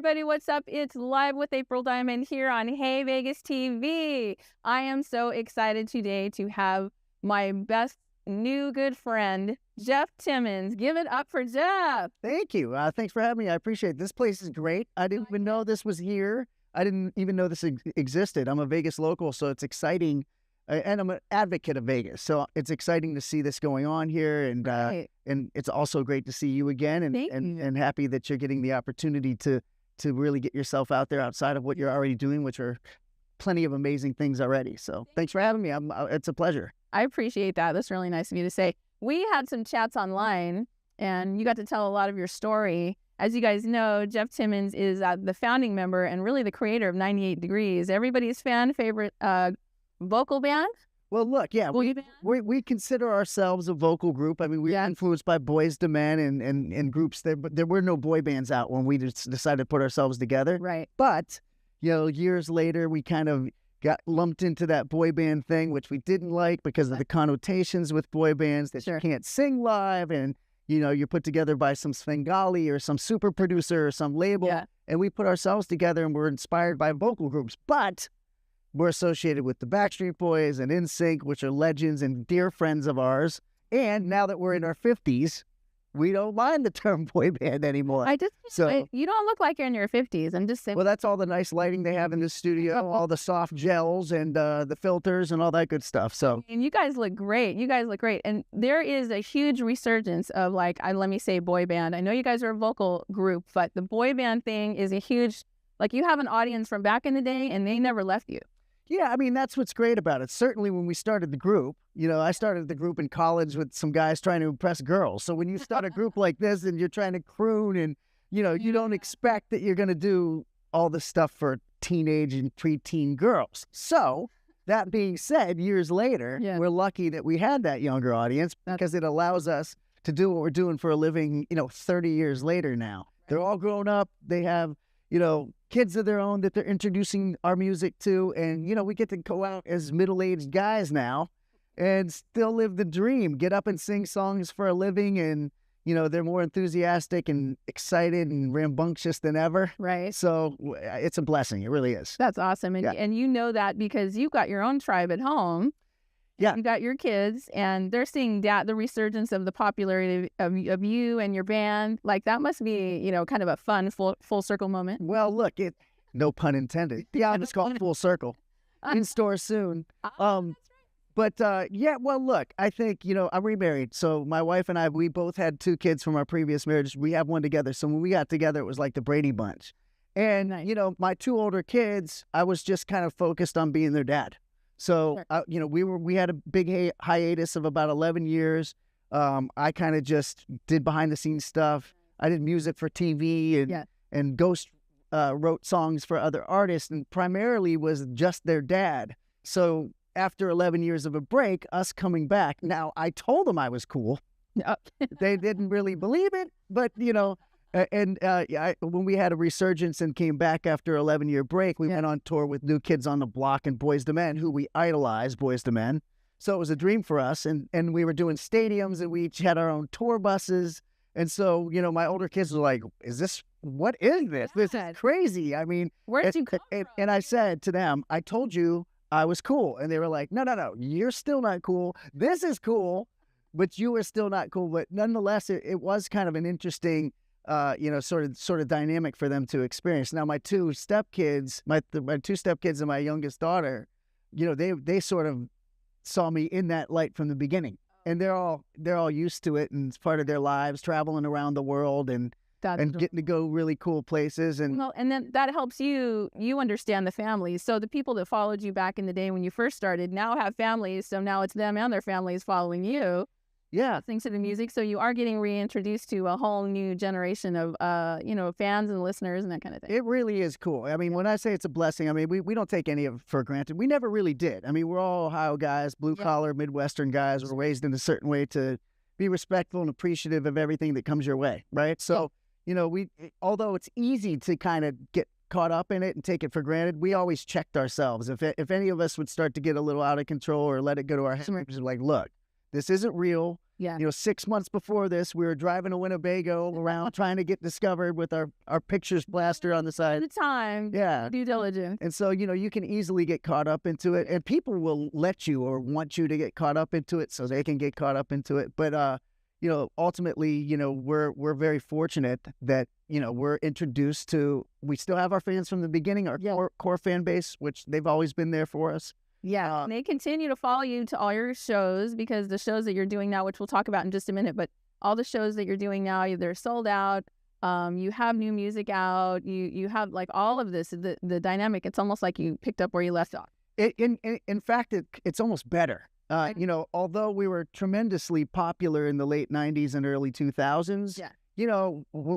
everybody, what's up? It's Live with April Diamond here on Hey Vegas TV. I am so excited today to have my best new good friend, Jeff Timmons. Give it up for Jeff. Thank you. Thanks for having me. I appreciate it. This place is great. I didn't even know this was here. I didn't even know this existed. I'm a Vegas local, so it's exciting. And I'm an advocate of Vegas, so it's exciting to see this going on here, and and it's also great to see you again, and happy that you're getting the opportunity to really get yourself out there outside of what you're already doing, which are plenty of amazing things already. So thanks for having me. It's a pleasure. I appreciate that. That's really nice of you to say. We had some chats online, and you got to tell a lot of your story. As you guys know, Jeff Timmons is the founding member and really the creator of 98 Degrees, everybody's favorite vocal band. Well, look, yeah, we consider ourselves a vocal group. I mean, we're influenced by Boys to Men and groups there, but there were no boy bands out when we decided to put ourselves together. Right. But, you know, years later, we kind of got lumped into that boy band thing, which we didn't like because of the connotations with boy bands that you can't sing live, and, you know, you're put together by some Svengali or some super producer or some label. Yeah. And we put ourselves together and we're inspired by vocal groups. But we're associated with the Backstreet Boys and NSYNC, which are legends and dear friends of ours. And now that we're in our 50s, we don't mind the term boy band anymore. You don't look like you're in your 50s. I'm just saying. Well, that's all the nice lighting they have in the studio, all the soft gels and the filters and all that good stuff. So, and you guys look great. You guys look great. And there is a huge resurgence of, like, let me say boy band. I know you guys are a vocal group, but the boy band thing is a huge, like, you have an audience from back in the day and they never left you. Yeah, I mean, that's what's great about it. Certainly when we started the group, you know, I started the group in college with some guys trying to impress girls. So when you start a group like this and you're trying to croon and, you know, you don't expect that you're going to do all the stuff for teenage and preteen girls. So that being said, years later, we're lucky that we had that younger audience because it allows us to do what we're doing for a living, you know, 30 years later now. They're all grown up. They have, you know, kids of their own that they're introducing our music to. And, you know, we get to go out as middle-aged guys now and still live the dream, get up and sing songs for a living. And, you know, they're more enthusiastic and excited and rambunctious than ever. Right. So it's a blessing. It really is. That's awesome. And, and you know that because you've got your own tribe at home. Yeah. You got your kids, and they're seeing the resurgence of the popularity of you and your band. Like, that must be, you know, kind of a fun full circle moment. Well, look, no pun intended. Yeah, it's called full circle. In store soon. But yeah, well, look, I think, you know, I'm remarried. So my wife and I, we both had 2 kids from our previous marriage. We have one together. So when we got together, it was like the Brady Bunch. And, you know, my 2 older kids, I was just kind of focused on being their dad. So, you know, we had a big hiatus of about 11 years. I kind of just did behind the scenes stuff. I did music for TV and ghost wrote songs for other artists, and primarily was just their dad. So after 11 years of a break, us coming back, now I told them I was cool. They didn't really believe it, but, you know, when we had a resurgence and came back after 11-year break, we went on tour with New Kids on the Block and Boys to Men, who we idolize, Boys to Men. So it was a dream for us, and we were doing stadiums, and we each had our own tour buses. And so, you know, my older kids were like, what is this? This is crazy. I mean, where'd you come from? And I said to them, I told you I was cool. And they were like, no, you're still not cool. This is cool, but you are still not cool. But nonetheless, it was kind of an interesting you know, sort of dynamic for them to experience. Now, my 2 stepkids, my 2 stepkids and my youngest daughter, you know, they sort of saw me in that light from the beginning, and they're all used to it, and it's part of their lives, traveling around the world and getting to go really cool places. And and then that helps you understand the families. So the people that followed you back in the day when you first started now have families. So now it's them and their families following you. Yeah, listening to the music, so you are getting reintroduced to a whole new generation of, you know, fans and listeners and that kind of thing. It really is cool. I mean, when I say it's a blessing, I mean, we don't take any of it for granted. We never really did. I mean, we're all Ohio guys, blue-collar, Midwestern guys. We're raised in a certain way to be respectful and appreciative of everything that comes your way, right? So, you know, although it's easy to kind of get caught up in it and take it for granted, we always checked ourselves. If any of us would start to get a little out of control or let it go to our heads, we're like, look, This isn't real. Yeah. 6 months before this, we were driving to Winnebago around trying to get discovered with our pictures plastered on the side. At the time, due diligence. And so, you can easily get caught up into it, and people will let you or want you to get caught up into it so they can get caught up into it. But, ultimately, we're very fortunate that, we're introduced to, we still have our fans from the beginning, our core fan base, which they've always been there for us. Yeah, and they continue to follow you to all your shows, because the shows that you're doing now, which we'll talk about in just a minute, but all the shows that you're doing now, they're sold out. You have new music out. You have like all of this, the dynamic. It's almost like you picked up where you left off. In fact, it's almost better. Although we were tremendously popular in the late 90s and early 2000s,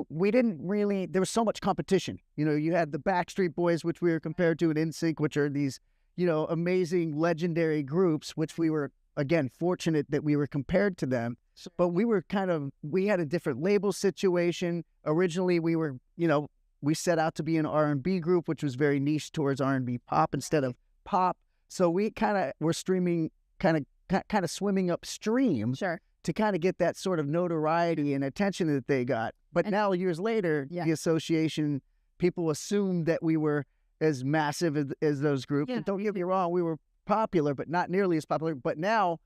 we didn't really, there was so much competition. You had the Backstreet Boys, which we were compared to, and NSYNC, which are these amazing, legendary groups, which we were, again, fortunate that we were compared to them. But we had a different label situation. Originally, we set out to be an R&B group, which was very niche towards R&B pop instead of pop. So we were streaming, kind of swimming upstream to kind of get that sort of notoriety and attention that they got. But now, years later, the association, people assumed that we were as massive as those groups. And don't get me wrong, we were popular, but not nearly as popular. But now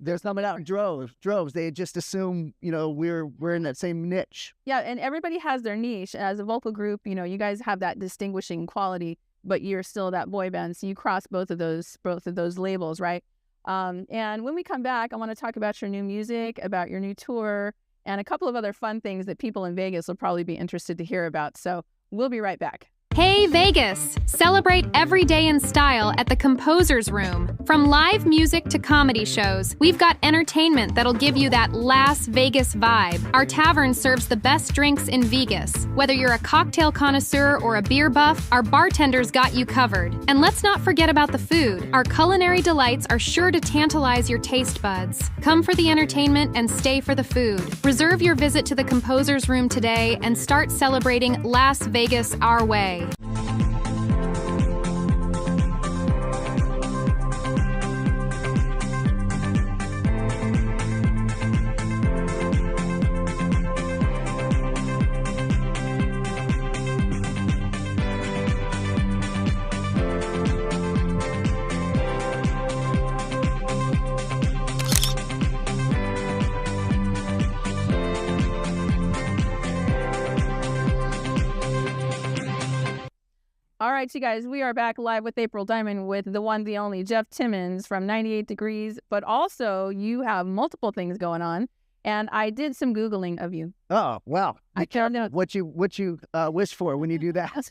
they're coming out in droves. They just assume, we're in that same niche. Yeah, and everybody has their niche. As a vocal group, you guys have that distinguishing quality, but you're still that boy band. So you cross both of those labels, right? And when we come back, I want to talk about your new music, about your new tour, and a couple of other fun things that people in Vegas will probably be interested to hear about. So we'll be right back. Hey Vegas! Celebrate every day in style at the Composer's Room. From live music to comedy shows, we've got entertainment that'll give you that Las Vegas vibe. Our tavern serves the best drinks in Vegas. Whether you're a cocktail connoisseur or a beer buff, our bartenders got you covered. And let's not forget about the food. Our culinary delights are sure to tantalize your taste buds. Come for the entertainment and stay for the food. Reserve your visit to the Composer's Room today and start celebrating Las Vegas our way. All right, you guys, we are back live with April Diamond with the one, the only Jeff Timmons from 98 Degrees. But also, you have multiple things going on, and I did some Googling of you. Oh, wow. I can't know what you wish for when you do that.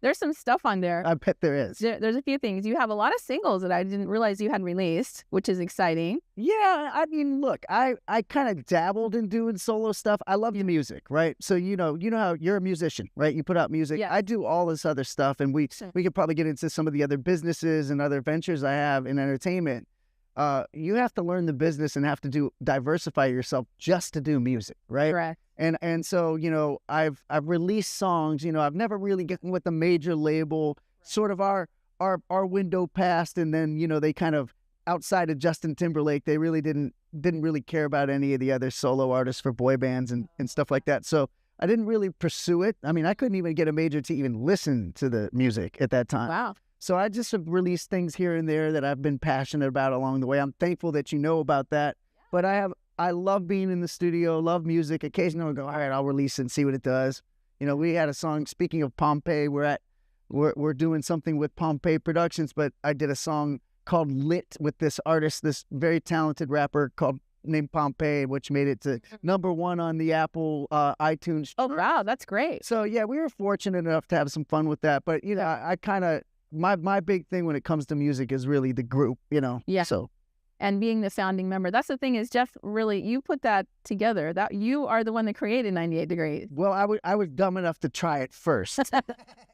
There's some stuff on there. I bet there is. There's a few things. You have a lot of singles that I didn't realize you had released, which is exciting. Yeah, I mean, look, I kind of dabbled in doing solo stuff. I love the music, right? So you know how you're a musician, right? You put out music. Yeah. I do all this other stuff, and we could probably get into some of the other businesses and other ventures I have in entertainment. You have to learn the business and have to diversify yourself just to do music, right? Correct. And so, I've released songs, I've never really gotten with a major label, sort of our window passed, and then, they kind of, outside of Justin Timberlake, they really didn't really care about any of the other solo artists for boy bands and stuff like that. So I didn't really pursue it. I mean, I couldn't even get a major to even listen to the music at that time. Wow. So I just have released things here and there that I've been passionate about along the way. I'm thankful that you know about that. But I love being in the studio, love music. Occasionally I'll go, all right, I'll release it and see what it does. We had a song, speaking of Pompeii, we're doing something with Pompeii Productions, but I did a song called Lit with this artist, this very talented rapper named Pompeii, which made it to #1 on the Apple iTunes. Oh, wow, that's great. So yeah, we were fortunate enough to have some fun with that. But I kind of, my big thing when it comes to music is really the group, Yeah. So. And being the founding member. That's the thing is, Jeff, really, you put that together. That you are the one that created 98 Degrees. Well, I was dumb enough to try it first.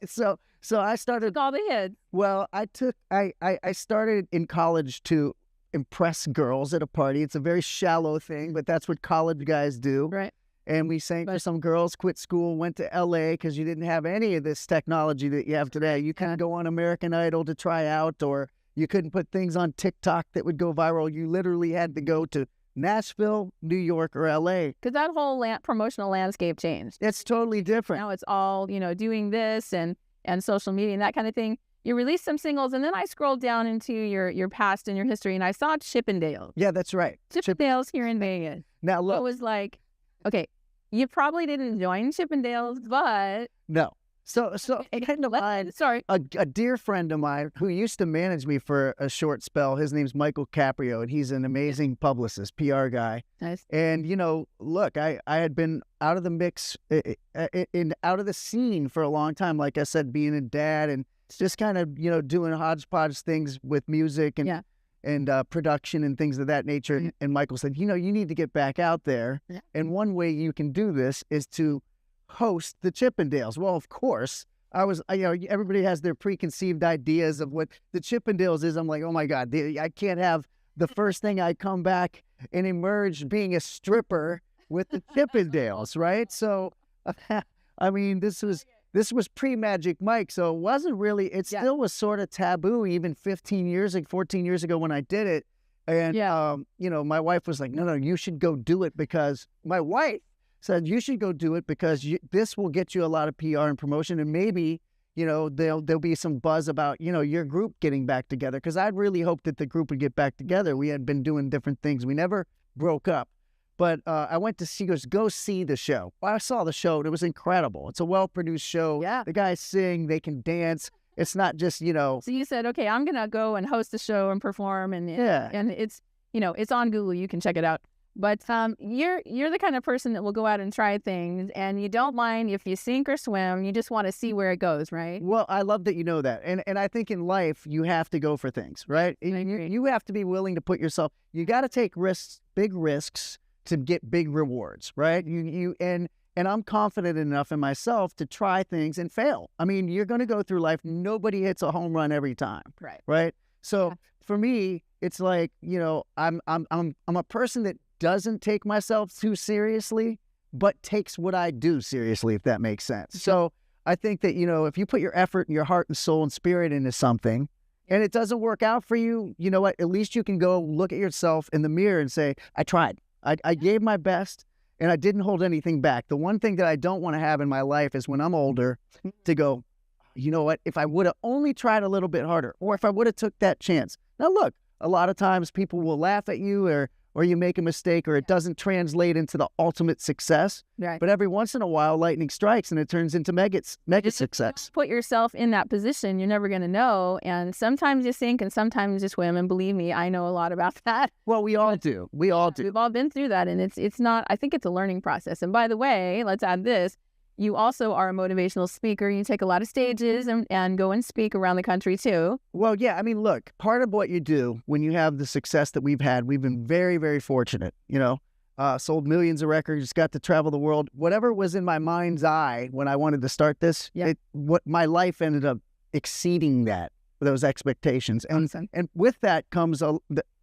So I started. Took all the hits. Well, I started in college to impress girls at a party. It's a very shallow thing, but that's what college guys do. Right. And we sang for some girls, quit school, went to LA because you didn't have any of this technology that you have today. You couldn't go on American Idol to try out, or you couldn't put things on TikTok that would go viral. You literally had to go to Nashville, New York, or LA. Because that whole promotional landscape changed. It's totally different. Now it's all, doing this and social media and that kind of thing. You released some singles, and then I scrolled down into your past and your history, and I saw Chippendales. Yeah, that's right. Chippendales here in Vegas. Now, look. It was like, okay, you probably didn't join Chippendales, but... No. So a dear friend of mine who used to manage me for a short spell, his name's Michael Caprio, and he's an amazing publicist, PR guy. Nice. And, look, I had been out of the mix, out of the scene for a long time, like I said, being a dad and just kind of, doing hodgepodge things with music and production and things of that nature. Yeah. And Michael said, you need to get back out there. Yeah. And one way you can do this is to host the Chippendales. Well, of course, I was, everybody has their preconceived ideas of what the Chippendales is. I'm like, oh my God, I can't have the first thing I come back and emerge being a stripper with the Chippendales, right? So, I mean, this was pre-Magic Mike, so it wasn't really, still was sort of taboo even 14 years ago when I did it. And, my wife was like, no, you should go do it, because my wife said, you should go do it because this will get you a lot of PR and promotion, and maybe, there'll be some buzz about, your group getting back together, because I'd really hoped that the group would get back together. We had been doing different things. We never broke up. But I went to go see the show. I saw the show, and it was incredible. It's a well-produced show. Yeah. The guys sing, they can dance. It's not just, So you said, okay, I'm going to go and host the show and perform. And it's, it's on Google. You can check it out. But you're the kind of person that will go out and try things, and you don't mind if you sink or swim. You just want to see where it goes, right? Well, I love that you know that. And I think in life, you have to go for things, right? You have to be willing to put yourself, you got to take risks, big risks, to get big rewards, right? And I'm confident enough in myself to try things and fail. I mean, you're going to go through life. Nobody hits a home run every time, right? So for me, it's like, I'm a person that doesn't take myself too seriously, but takes what I do seriously, if that makes sense. So I think that, if you put your effort and your heart and soul and spirit into something, and it doesn't work out for you, you know what? At least you can go look at yourself in the mirror and say, I tried. I gave my best, and I didn't hold anything back. The one thing that I don't want to have in my life is when I'm older to go, you know what, if I would have only tried a little bit harder, or if I would have took that chance. Now, look, a lot of times people will laugh at you, or you make a mistake, or it doesn't translate into the ultimate success. Right. But every once in a while, lightning strikes, and it turns into mega success. Put yourself in that position, you're never going to know. And sometimes you sink and sometimes you swim. And believe me, I know a lot about that. Well, we all do. We all do. We've all been through that. And it's not, I think it's a learning process. And by the way, let's add this. You also are a motivational speaker. You take a lot of stages and go and speak around the country too. Well, yeah. I mean, look, part of what you do when you have the success that we've had, we've been very, very fortunate, sold millions of records, got to travel the world. Whatever was in my mind's eye when I wanted to start this, my life ended up exceeding those expectations. Awesome. And with that comes,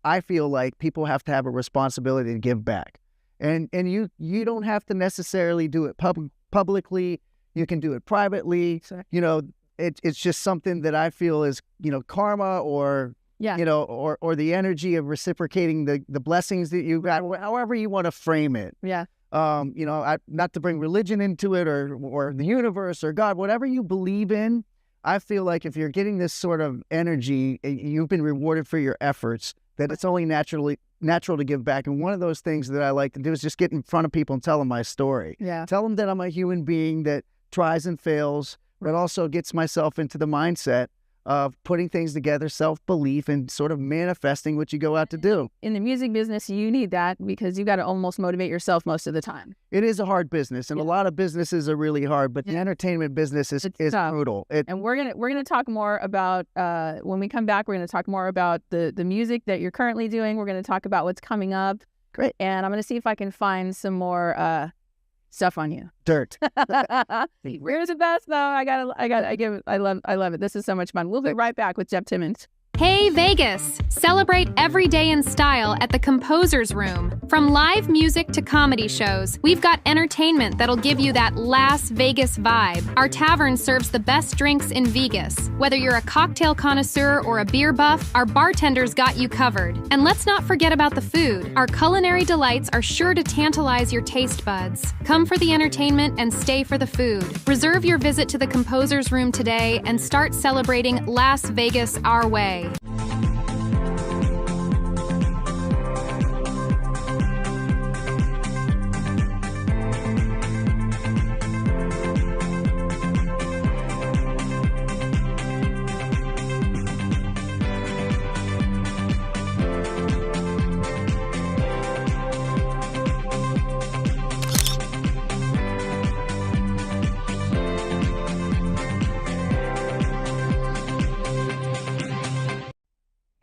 I feel like people have to have a responsibility to give back. And you don't have to necessarily do it publicly. You can do it privately. Sure. It's just something that I feel is, karma or the energy of reciprocating the blessings that you got, however you want to frame it. Yeah. Not to bring religion into it or the universe or God, whatever you believe in. I feel like if you're getting this sort of energy, you've been rewarded for your efforts, that it's only natural to give back. And one of those things that I like to do is just get in front of people and tell them my story. Yeah. Tell them that I'm a human being that tries and fails, but also gets myself into the mindset of putting things together, self-belief, and sort of manifesting what you go out to do. In the music business, you need that because you got to almost motivate yourself most of the time. It is a hard business, and a lot of businesses are really hard, but the entertainment business is brutal. And we're gonna talk more about, when we come back, we're going to talk more about the music that you're currently doing. We're going to talk about what's coming up. Great. And I'm going to see if I can find some more stuff on you. Dirt. We're the best though. I love it. This is so much fun. We'll be right back with Jeff Timmons. Hey Vegas! Celebrate every day in style at the Composer's Room. From live music to comedy shows, we've got entertainment that'll give you that Las Vegas vibe. Our tavern serves the best drinks in Vegas. Whether you're a cocktail connoisseur or a beer buff, our bartenders got you covered. And let's not forget about the food. Our culinary delights are sure to tantalize your taste buds. Come for the entertainment and stay for the food. Reserve your visit to the Composer's Room today and start celebrating Las Vegas our way.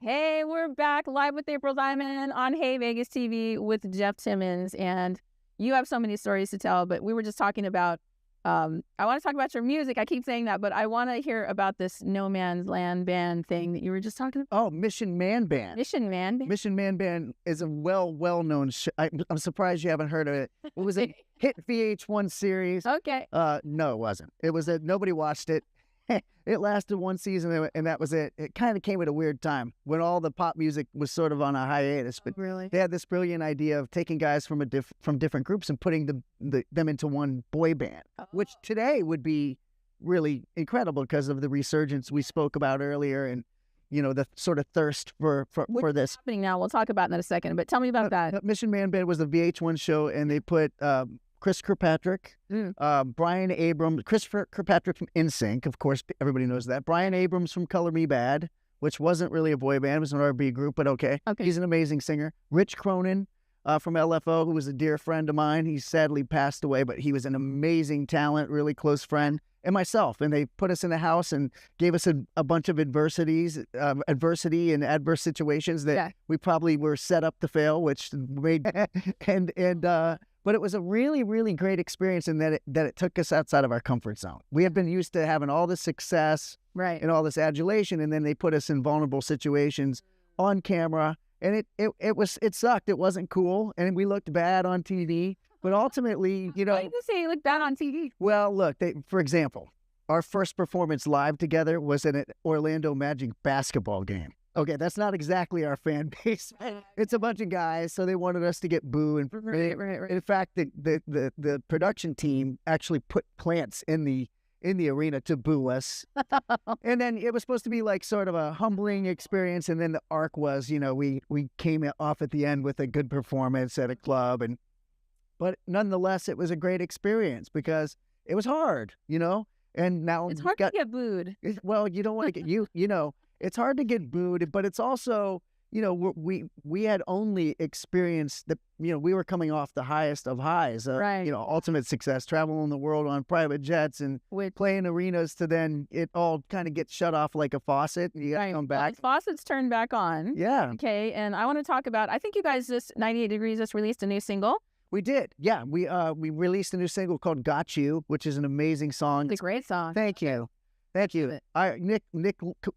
Hey, we're back live with April Diamond on Hey Vegas TV with Jeff Timmons, and you have so many stories to tell, but we were just talking about, I want to talk about your music. I keep saying that, but I want to hear about this No Man's Land band thing that you were just talking about. Oh, Mission Man Band. Mission Man Band? Mission Man Band is a well-known I'm surprised you haven't heard of it. It was a hit VH1 series. Okay. No, it wasn't. It was nobody watched it. It lasted one season, and that was it. It kind of came at a weird time when all the pop music was sort of on a hiatus. But really? They had this brilliant idea of taking guys from from different groups and putting them into one boy band, which today would be really incredible because of the resurgence we spoke about earlier, and the sort of thirst for this. Happening now. We'll talk about that in a second. But tell me about that. Mission Man Band was a VH1 show, and they put Chris Kirkpatrick, Brian Abrams, Chris Kirkpatrick from NSYNC, of course, everybody knows that. Brian Abrams from Color Me Bad, which wasn't really a boy band, it was an R&B group, but okay. He's an amazing singer. Rich Cronin from LFO, who was a dear friend of mine. He sadly passed away, but he was an amazing talent, really close friend. And myself, and they put us in a house and gave us a bunch of adversity and adverse situations that we probably were set up to fail, which made but it was a really, really great experience in that it took us outside of our comfort zone. We had been used to having all this success and all this adulation, and then they put us in vulnerable situations on camera, and it sucked. It wasn't cool, and we looked bad on TV. But ultimately, Why did you say you looked bad on TV? Well, look, for example, our first performance live together was in an Orlando Magic basketball game. Okay, that's not exactly our fan base. It's a bunch of guys, so they wanted us to get boo. And Right. in fact, the production team actually put plants in the arena to boo us. And then it was supposed to be like sort of a humbling experience. And then the arc was, we came off at the end with a good performance at a club, but nonetheless, it was a great experience because it was hard, And now it's hard to get booed. Well, you don't want to get it's hard to get booed, but it's also, we had only experienced we were coming off the highest of highs, ultimate success, traveling the world on private jets and playing arenas to then it all kind of gets shut off like a faucet and you got to come back. The faucet's turned back on. Yeah. Okay. And I want to talk about, I think you guys 98 Degrees just released a new single. We did. Yeah. We released a new single called Got You, which is an amazing song. It's a great song. Thank you. Nick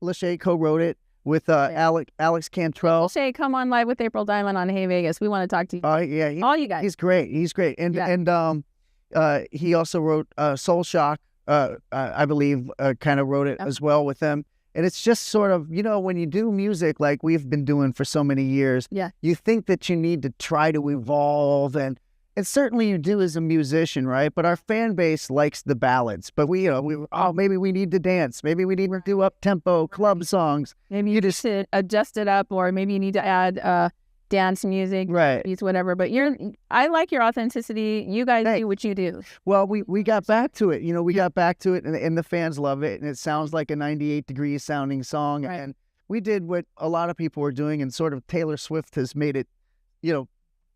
Lachey co-wrote it with Alex Cantrell. Lachey, come on live with April Diamond on Hey Vegas. We want to talk to you. All you guys. He's great. And he also wrote Soul Shock. I believe kind of wrote it as well with them. And it's just sort of, when you do music like we've been doing for so many years, you think that you need to try to evolve, and certainly you do as a musician, right? But our fan base likes the ballads. But maybe we need to dance. Maybe we need to do up-tempo club songs. Maybe you just adjust it up, or maybe you need to add dance music, whatever. But I like your authenticity. You guys do what you do. Well, we got back to it. We got back to it, and the fans love it, and it sounds like a 98 Degrees sounding song. Right. And we did what a lot of people were doing, and sort of Taylor Swift has made it,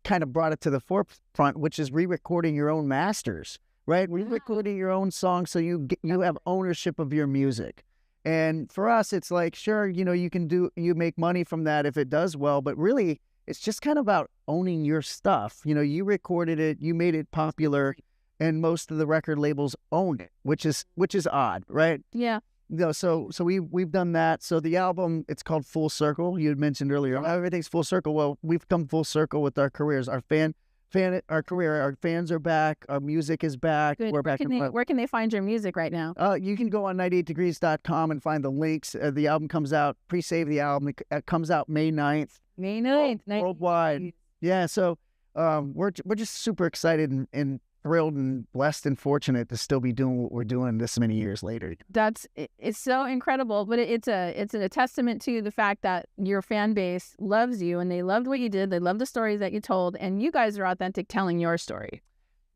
kind of brought it to the forefront, which is re-recording your own masters, right? Re-recording your own songs so you have ownership of your music. And for us, it's like, sure, you make money from that if it does well, but really it's just kind of about owning your stuff. You recorded it, you made it popular, and most of the record labels own it, which is odd, right? Yeah. So we've done that. So the album, it's called Full Circle. You had mentioned earlier, everything's full circle. Well, we've come full circle with our careers. Our our fans are back. Our music is back. Good. We're back. Where can they find your music right now? You can go on 98degrees.com and find the links. The album comes out. Pre-save the album. It comes out May 9th. May 9th. Worldwide. Yeah. So we're just super excited and thrilled and blessed and fortunate to still be doing what we're doing this many years later. It's so incredible, but it's a testament to the fact that your fan base loves you and they loved what you did. They love the stories that you told, and you guys are authentic telling your story.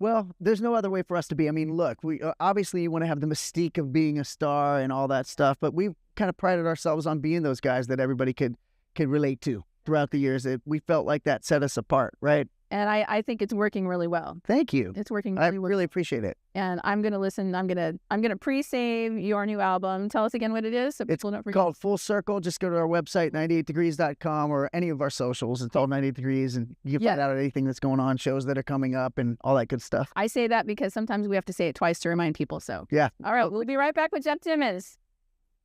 Well, there's no other way for us to be. I mean, look, we obviously you want to have the mystique of being a star and all that stuff, but we've kind of prided ourselves on being those guys that everybody could relate to throughout the years. We felt like that set us apart, right? And I think it's working really well. Thank you. It's working really well. I really appreciate it. And I'm going to listen. I'm going to pre-save your new album. Tell us again what it is so people don't forget. Called Full Circle. Just go to our website, 98degrees.com, or any of our socials. It's all 98 Degrees, and you can find out anything that's going on, shows that are coming up, and all that good stuff. I say that because sometimes we have to say it twice to remind people. So yeah. All right. We'll be right back with Jeff Timmons.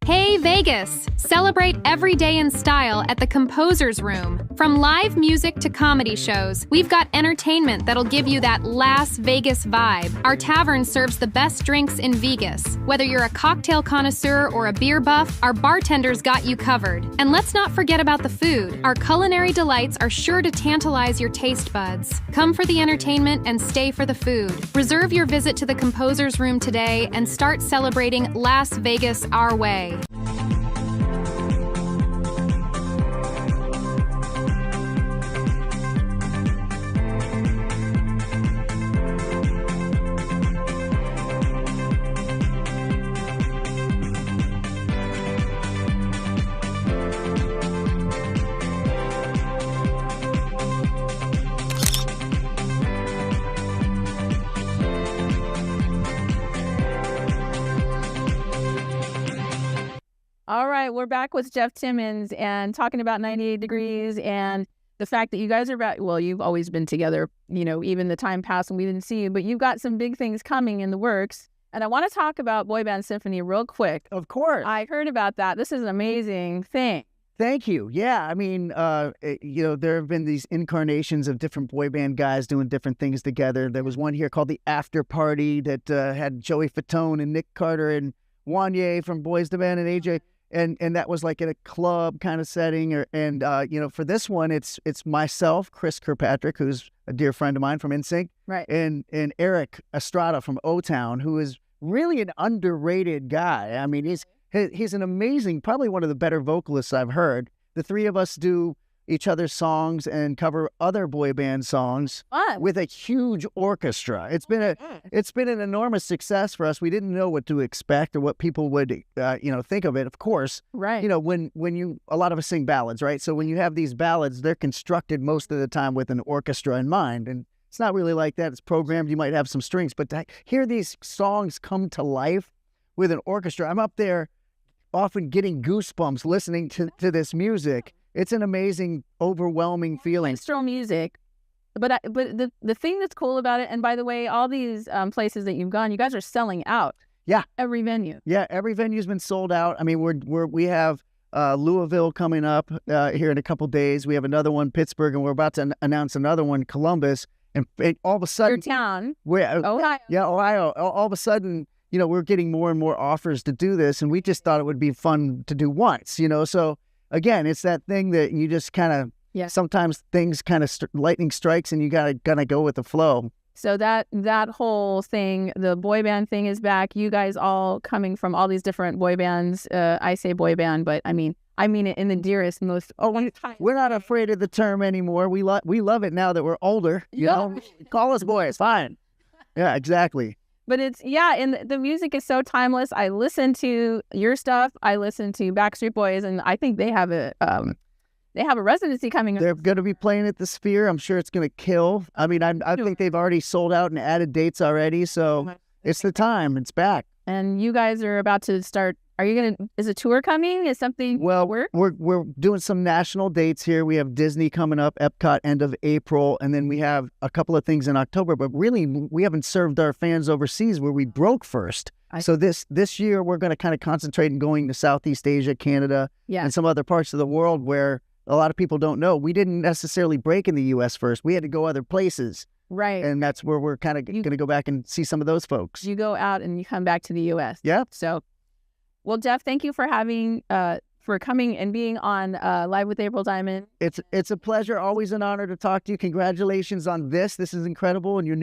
Hey Vegas! Celebrate every day in style at the Composer's Room. From live music to comedy shows, we've got entertainment that'll give you that Las Vegas vibe. Our tavern serves the best drinks in Vegas. Whether you're a cocktail connoisseur or a beer buff, our bartenders got you covered. And let's not forget about the food. Our culinary delights are sure to tantalize your taste buds. Come for the entertainment and stay for the food. Reserve your visit to the Composer's Room today and start celebrating Las Vegas our way. All right, we're back with Jeff Timmons and talking about 98 Degrees and the fact that you guys are about, well, you've always been together, even the time passed and we didn't see you, but you've got some big things coming in the works. And I want to talk about Boy Band Symphony real quick. Of course. I heard about that. This is an amazing thing. Thank you. Yeah, I mean, there have been these incarnations of different boy band guys doing different things together. There was one here called The After Party that had Joey Fatone and Nick Carter and Wanye from Boys II Men and AJ. And that was like in a club kind of setting. For this one, it's myself, Chris Kirkpatrick, who's a dear friend of mine from NSYNC, right? And Eric Estrada from O-Town, who is really an underrated guy. I mean, he's an amazing, probably one of the better vocalists I've heard. The three of us do each other's songs and cover other boy band songs with a huge orchestra. It's been an enormous success for us. We didn't know what to expect or what people would think of it. Of course, right? When a lot of us sing ballads, right? So when you have these ballads, they're constructed most of the time with an orchestra in mind, and it's not really like that. It's programmed. You might have some strings, but to hear these songs come to life with an orchestra, I'm up there often getting goosebumps listening to this music. It's an amazing, overwhelming feeling. Orchestral music, but the thing that's cool about it, and by the way, all these places that you've gone, you guys are selling out. Yeah, every venue. Yeah, every venue's been sold out. I mean, we have Louisville coming up here in a couple days. We have another one, Pittsburgh, and we're about to announce another one, Columbus. And all of a sudden, your town, Ohio. Yeah, Ohio. All of a sudden, we're getting more and more offers to do this, and we just thought it would be fun to do once. So. Again, it's that thing that you just kind of, sometimes things kind of lightning strikes and you gotta go with the flow. So that whole thing, the boy band thing is back. You guys all coming from all these different boy bands. I say boy band, but I mean it in the dearest, most. We're not afraid of the term anymore. We love it now that we're older. Call us boys, fine. Yeah, exactly. But and the music is so timeless. I listen to your stuff. I listen to Backstreet Boys, and I think they have a residency coming up. They're going to be playing at the Sphere. I'm sure it's going to kill. I mean, I think they've already sold out and added dates already. So it's the time. It's back. And you guys are about to start Are you gonna? Is a tour coming? Is something? Well, we're doing some national dates here. We have Disney coming up, Epcot end of April, and then we have a couple of things in October. But really, we haven't served our fans overseas where we broke first. So this year we're going to kind of concentrate on going to Southeast Asia, Canada, and some other parts of the world where a lot of people don't know. We didn't necessarily break in the U.S. first. We had to go other places. Right. And that's where we're kind of going to go back and see some of those folks. You go out and you come back to the U.S. Yep. So, well, Jeff, thank you for coming and being on Live with April Diamond. It's a pleasure. Always an honor to talk to you. Congratulations on this. This is incredible, and your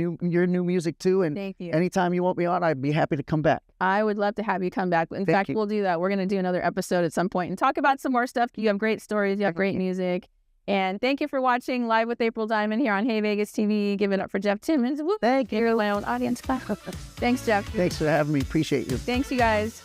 new music too. And thank you. Anytime you want me on, I'd be happy to come back. I would love to have you come back. In fact, we'll do that. We're going to do another episode at some point and talk about some more stuff. You have great stories. You have great music. And thank you for watching Live with April Diamond here on Hey Vegas TV. Give it up for Jeff Timmons. Whoop. Thank you. You're my own audience. Thanks, Jeff. Thanks for having me. Appreciate you. Thanks, you guys.